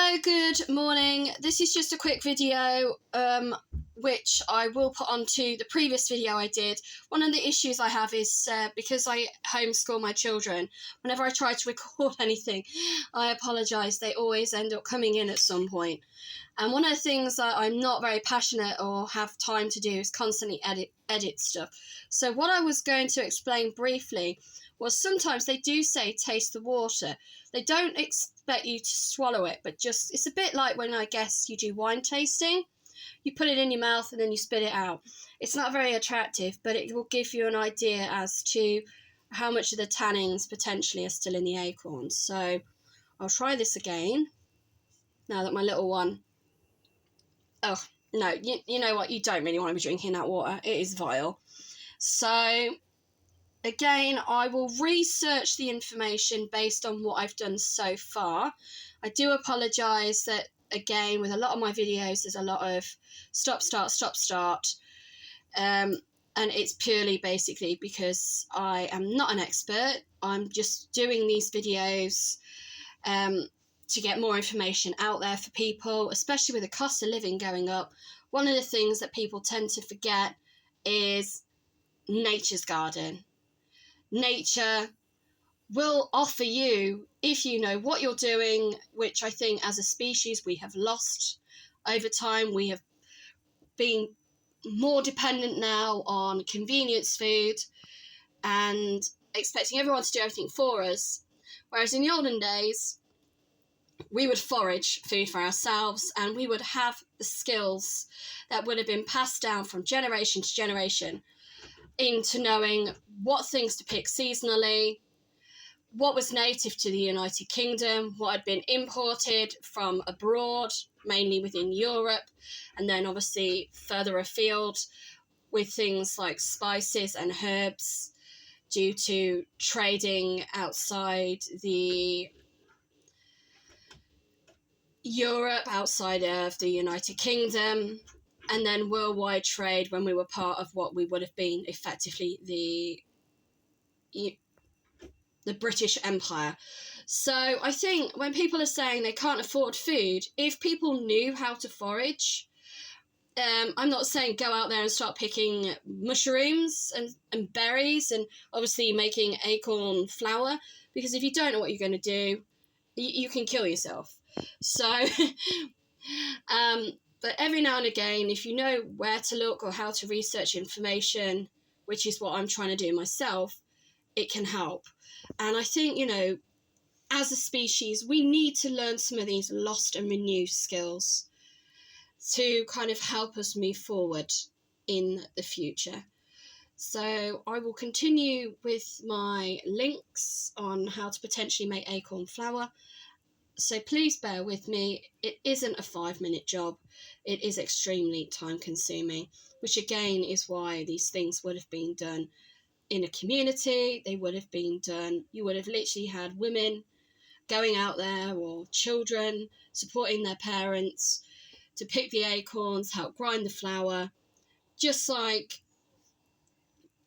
Hello, good morning. This is just a quick video which I will put onto the previous video I did. One of the issues I have is because I homeschool my children, whenever I try to record anything, I apologise, they always end up coming in at some point. And one of the things that I'm not very passionate or have time to do is constantly edit stuff. So what I was going to explain briefly was sometimes they do say taste the water. They don't expect you to swallow it, but just, it's a bit like when I guess you do wine tasting. You put it in your mouth and then you spit it out. It's not very attractive, but it will give you an idea as to how much of the tannins potentially are still in the acorns. So I'll try this again, now that my little one... Oh, no, you know what? You don't really want to be drinking that water. It is vile. So, again, I will research the information based on what I've done so far. I do apologise that, again, with a lot of my videos, there's a lot of stop, start. And it's purely basically because I am not an expert. I'm just doing these videos to get more information out there for people, especially with the cost of living going up. One of the things that people tend to forget is nature's garden. Nature will offer you, if you know what you're doing, which I think as a species we have lost over time. We have been more dependent now on convenience food and expecting everyone to do everything for us, whereas in the olden days we would forage food for ourselves and we would have the skills that would have been passed down from generation to generation into knowing what things to pick seasonally, what was native to the United Kingdom, what had been imported from abroad, mainly within Europe, and then obviously further afield with things like spices and herbs due to trading outside the Europe, outside of the United Kingdom, and then worldwide trade when we were part of what we would have been effectively the British Empire. So I think when people are saying they can't afford food, if people knew how to forage, I'm not saying go out there and start picking mushrooms and berries and obviously making acorn flour, because if you don't know what you're going to do, you can kill yourself. So, but every now and again, if you know where to look or how to research information, which is what I'm trying to do myself, it can help. And I think, you know, as a species, we need to learn some of these lost and renewed skills to kind of help us move forward in the future. So I will continue with my links on how to potentially make acorn flour. So please bear with me. It isn't a 5-minute job. It is extremely time consuming, which again is why these things would have been done in a community. They would have been done, you would have literally had women going out there or children supporting their parents to pick the acorns, help grind the flour, just like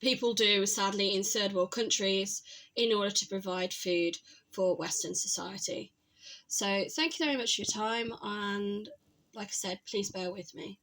people do sadly in third world countries in order to provide food for Western society. So thank you very much for your time, and like I said, please bear with me.